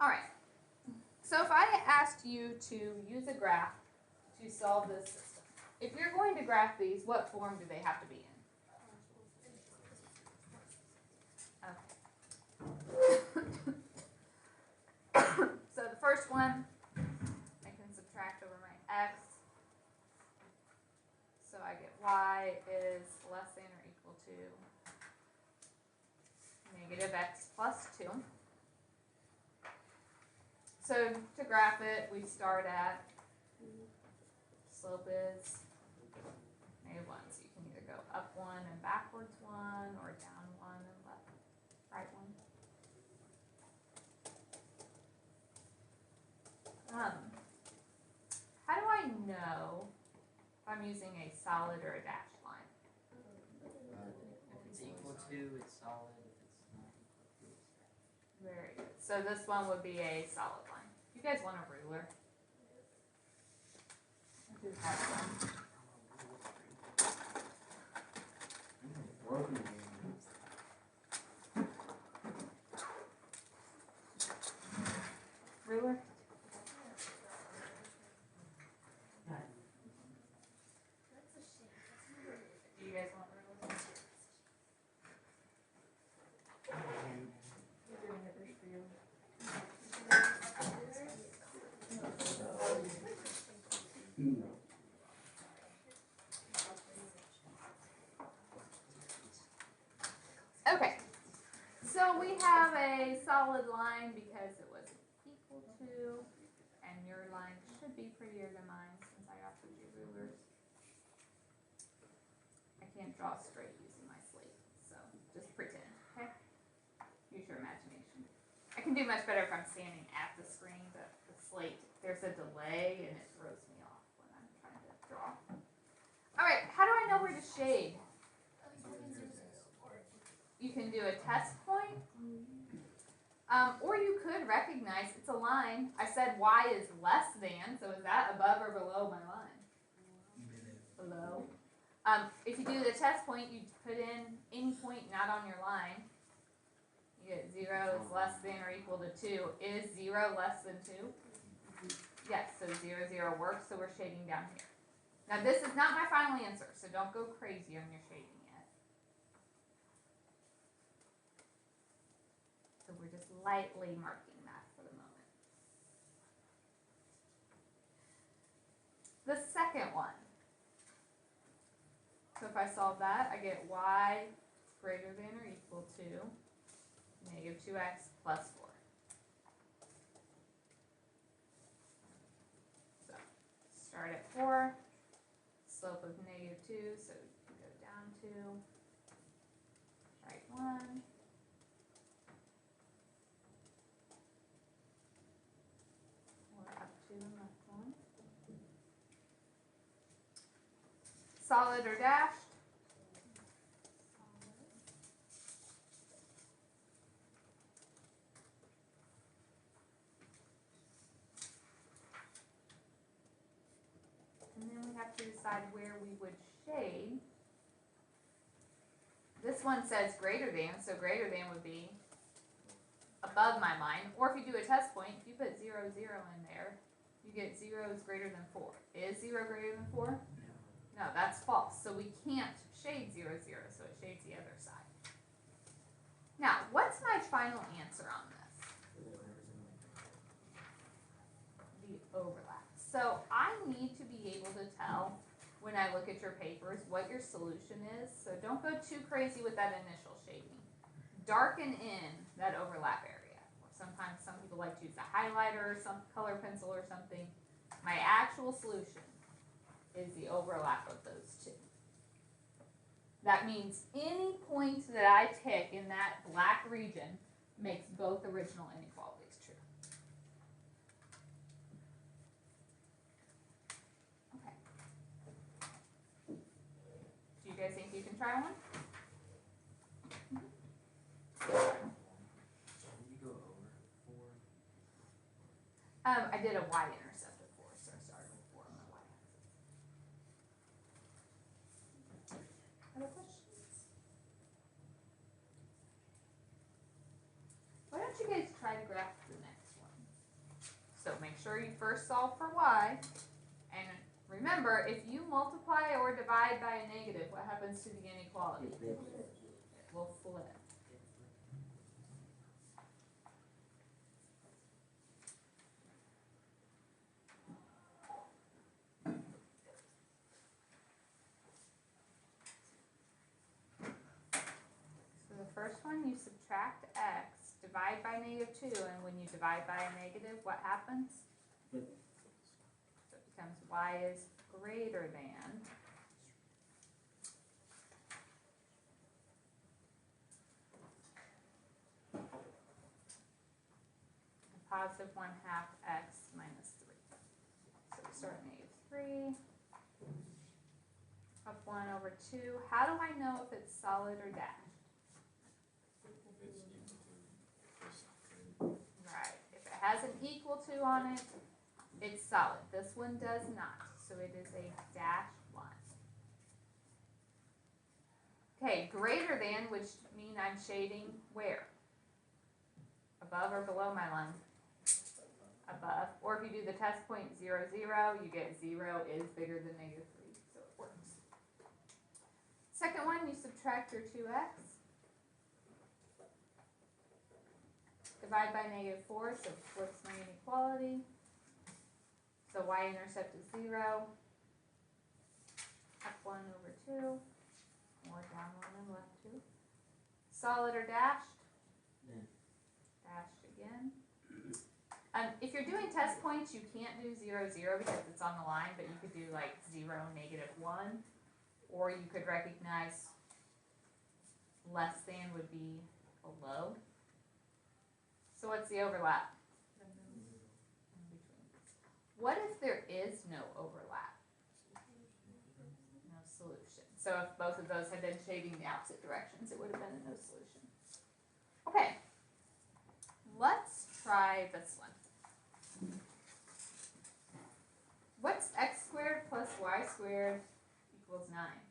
All right. So if I asked you to use a graph to solve this system, if you're going to graph these, what form do they have to be in? Okay. So the first one, I can subtract over my x. So I get y is less than or equal to negative x plus 2. So to graph it, we start at slope is negative 1. So you can either go up 1 and backwards 1, or down 1 and left, right 1. How do I know if I'm using a solid or a dashed line? If it's equal to, it's solid. If it's not equal to, it's dashed. Very good. So this one would be a solid line. You guys want a ruler? I do have one. Ruler? Do you guys want rulers? You're doing it this for you. Okay, so we have a solid line because it was equal to, and your line should be prettier than mine since I offered you rulers. I can't draw straight using my slate, so just pretend, okay? Use your imagination. I can do much better if I'm standing at the screen, but the slate, there's a delay and it throws me off when I'm trying to draw. All right, how do I know where to shade? You can do a test point, or you could recognize it's a line. I said y is less than, so is that above or below my line? Below. If you do the test point, you put in any point not on your line. You get 0 is less than or equal to 2. Is 0 less than 2? Yes, so 0, 0 works, so we're shading down here. Now this is not my final answer, so don't go crazy on your shading yet. So we're just lightly marking that for the moment. The second one. So if I solve that, I get y greater than or equal to negative 2x plus 4. So start at 4, slope of negative 2, so you can go down 2, right 1. Or up 2 and left 1. Solid or dashed? And then we have to decide where we would shade. This one says greater than, so greater than would be above my line. Or if you do a test point, if you put 0, 0 in there, you get 0 is greater than 4. Is 0 greater than 4? No, that's false. So we can't shade 0, 0, so it shades the other side. Now, what's my final answer on this? The overlap. So I need to be able to tell when I look at your papers what your solution is. So don't go too crazy with that initial shading. Darken in that overlap area. Or sometimes some people like to use a highlighter or some color pencil or something. My actual solution is the overlap of those two. That means any point that I pick in that black region makes both original inequalities true. Okay. Do you guys think you can try one? You go over 4. I did a y-intercept of 4, so I started with 4 on the y-axis. Other questions? Why don't you guys try to graph the next one? So make sure you first solve for y. And remember, if you multiply or divide by a negative, what happens to the inequality? It will flip. So the first one, you subtract x, divide by -2, and when you divide by a negative, what happens? So it becomes y is greater than. Positive 1/2 x minus 3. So we start at -3. Up 1/2. How do I know if it's solid or dashed? Right. If it has an equal to on it, it's solid. This one does not. So it is a dashed line. Okay, greater than, which mean I'm shading where? Above or below my line? Above. Or if you do the test point 0, 0, you get 0 is bigger than -3. So it works. Second one, you subtract your 2x. Divide by -4, so it flips my inequality. So y-intercept is 0. Up 1/2. Or down 1 and left 2. Solid or dashed? Dashed again. If you're doing test points, you can't do 0, 0 because it's on the line, but you could do like 0, -1. Or you could recognize less than would be below. So what's the overlap? What if there is no overlap? No solution. So if both of those had been shading the opposite directions, it would have been a no solution. Okay. Let's try this one. What's x squared plus y squared equals 9?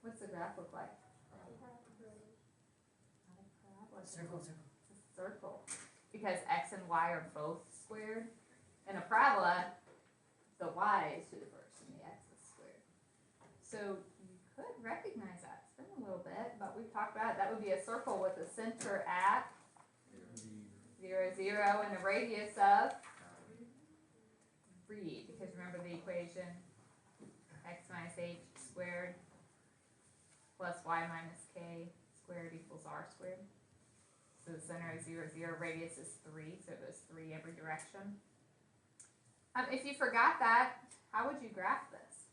What's the graph look like? Circle, circle. It's a circle. Because x and y are both squared. In a parabola, the y is to the first and the x is squared. So you could recognize that. It's been a little bit, but we've talked about it. That would be a circle with a center at 0, 0 and a radius of 3. Because remember the equation, x minus h squared plus y minus k squared equals r squared. So the center is 0, 0, radius is 3, so it goes 3 every direction. If you forgot that, how would you graph this?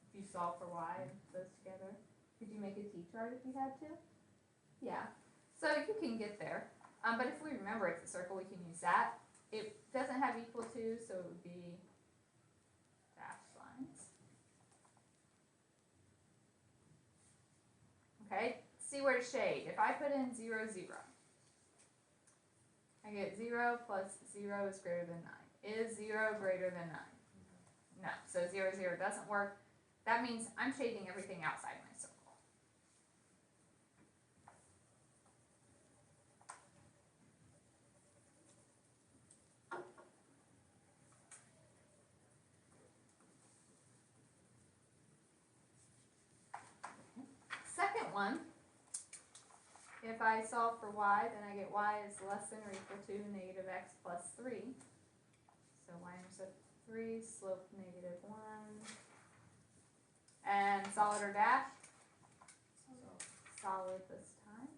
If you solve for y and those together, could you make a t-chart if you had to? Yeah, so you can get there. But if we remember it's a circle, we can use that. It doesn't have equal to, so it would be dashed lines. Okay, see where to shade. If I put in 0, 0, I get 0 plus 0 is greater than 9. Is 0 greater than 9? No, so 0, 0 doesn't work. That means I'm shading everything outside my circle. Second one, if I solve for y, then I get y is less than or equal to negative x plus 3. So y-intercept 3, slope negative 1. And solid or dashed? Solid this time.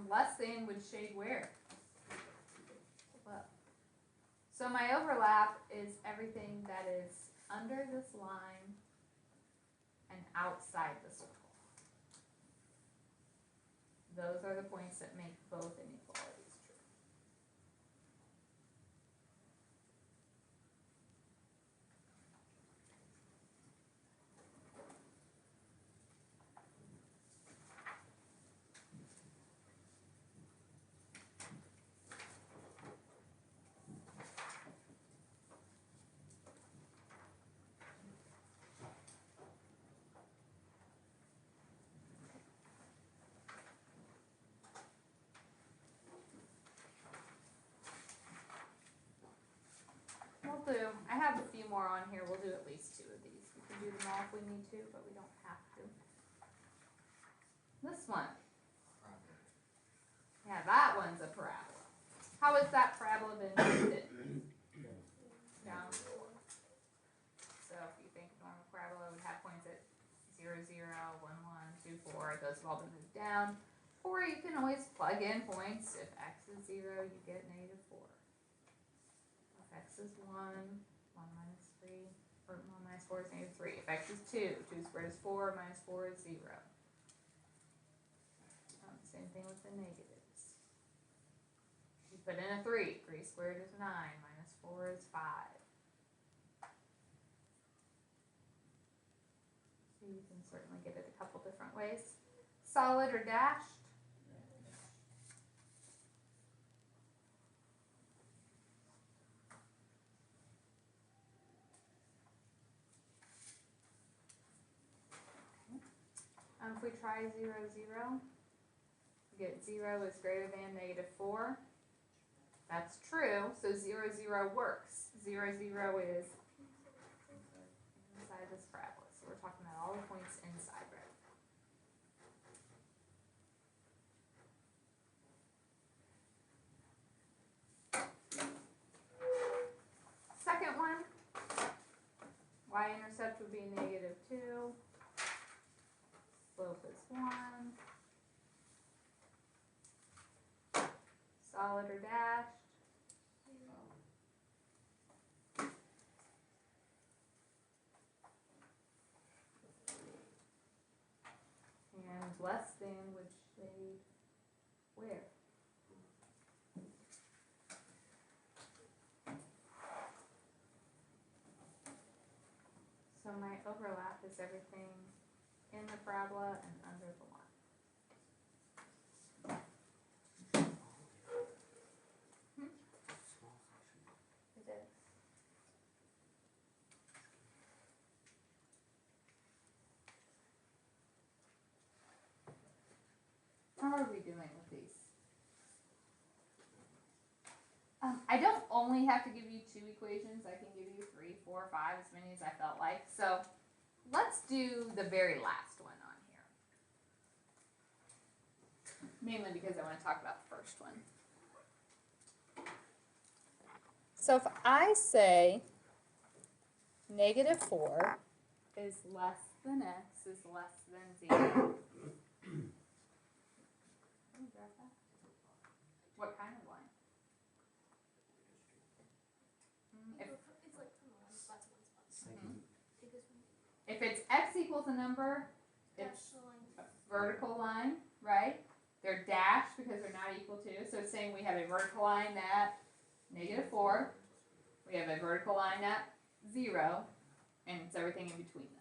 Less than would shade where? Well, so my overlap is everything that is under this line and outside the circle. Those are the points that make both inequalities true. do, I have a few more on here, we'll do at least 2 of these. We can do them all if we need to, but we don't have to. This one, yeah, that one's a parabola. How is that parabola been shifted? Down. So if you think normal parabola would have points at 0, 0, 1, 1, 2, 4, those have all been moved down. Or you can always plug in points. If x is 0, you get -4. If x is 1, 1 minus 3, or 1 minus 4 is -3. If x is 2, 2 squared is 4, minus 4 is 0. Same thing with the negatives. You put in a 3, 3 squared is 9, minus 4 is 5. So you can certainly get it a couple different ways. Solid or dashed? If we try 0, 0, we get 0 is greater than -4. That's true, so 0, 0 works. 0, 0 is inside this parabola, so we're talking about all the points inside, right? Second one, y-intercept would be -2. Slope is 1. Solid or dashed? And less than would shade where? So my overlap is everything in the parabola and under the line. It is. How are we doing with these? I don't only have to give you 2 equations. I can give you 3, 4, 5, as many as I felt like. So let's do the very last one on here. Mainly because I want to talk about the first one. So if I say -4 is less than x is less than 0. Can you grab that? What kind of line? If it's x equals a number, it's a vertical line, right? They're dashed because they're not equal to. So it's saying we have a vertical line at -4. We have a vertical line at 0. And it's everything in between them.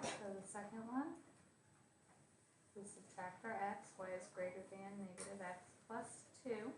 So the second one, we subtract our x, y is greater than -x plus 2.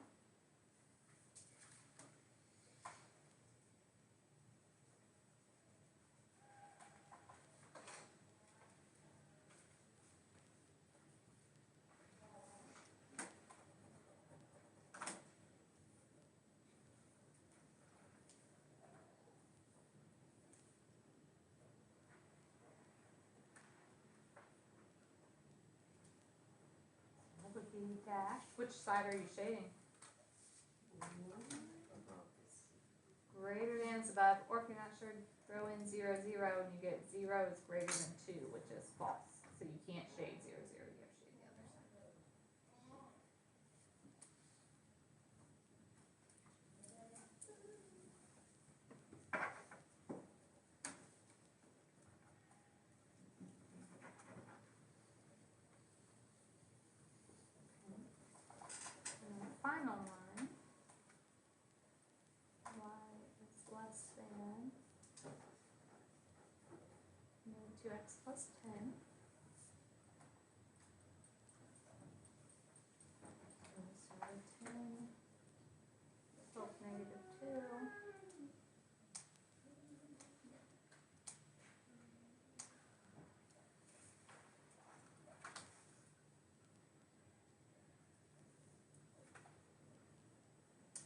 Would be dash. Which side are you shading? Greater than is above, or if you're not sure, throw in 0, 0, and you get 0 is greater than 2, which is false. So you can't shade 0, 0, you have to shade the other side. 2x plus 10. And we start with 10. Slope -2.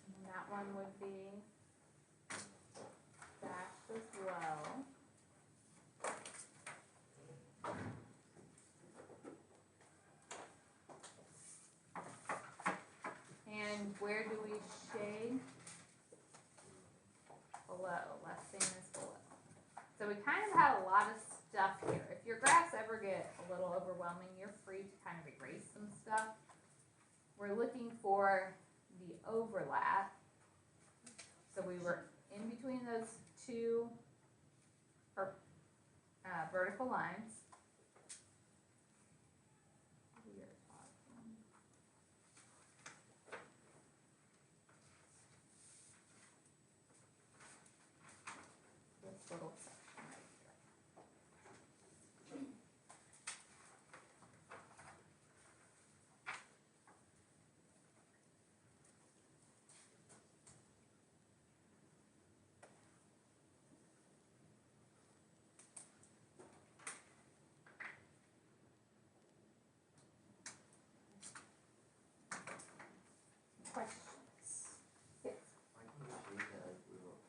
And that one would be dashed as well. And where do we shade? Below, less than is below. So we kind of have a lot of stuff here. If your graphs ever get a little overwhelming, you're free to kind of erase some stuff. We're looking for the overlap. So we were in between those two vertical lines. We are talking. This little section right here. Questions? Yes. Why can't we shade that like little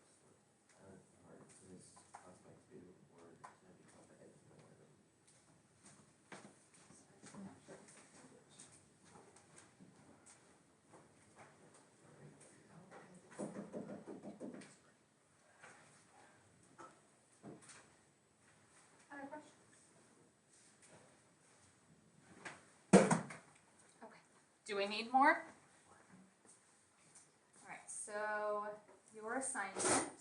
part because it's caused by 2 or should it be caused by edge no matter? I'm not sure. Other questions? Okay. Do we need more? Alright, so your assignment